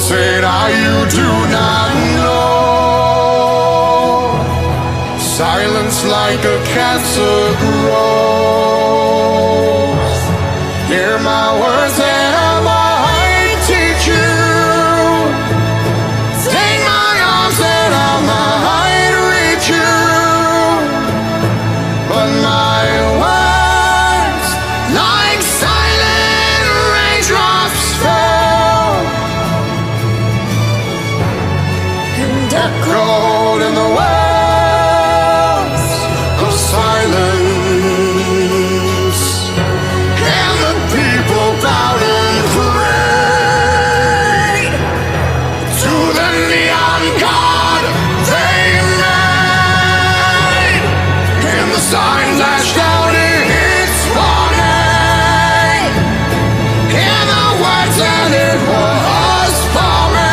Said I, you do not know. Silence like a castle grows. Hear my words and I might teach you. Take my arms and I might reach you. But my words, like silent raindrops, fell and echoed in the wells of silence. And the people bowed and prayed to the neon god they made. And the sign flashed out its warning, and the words that it was forming.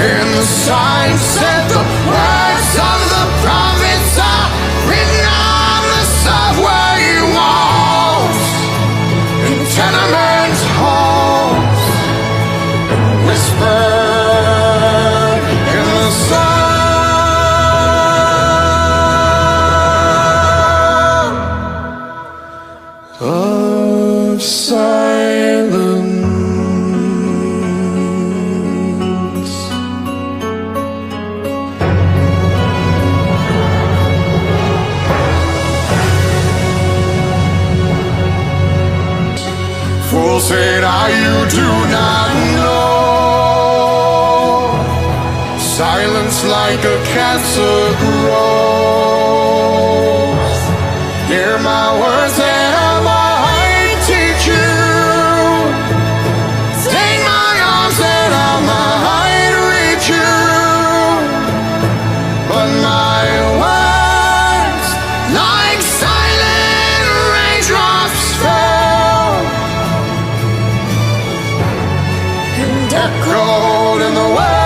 And the sign said the words of the prophets are written on the subway walls, in tenement halls, whispered in the sound of silence. Fool said I, you do not know. Silence like a castle grows. Hear my words and I might teach you. Take my arms and I might reach you. But my words, like silent raindrops, fell and echoed in the wells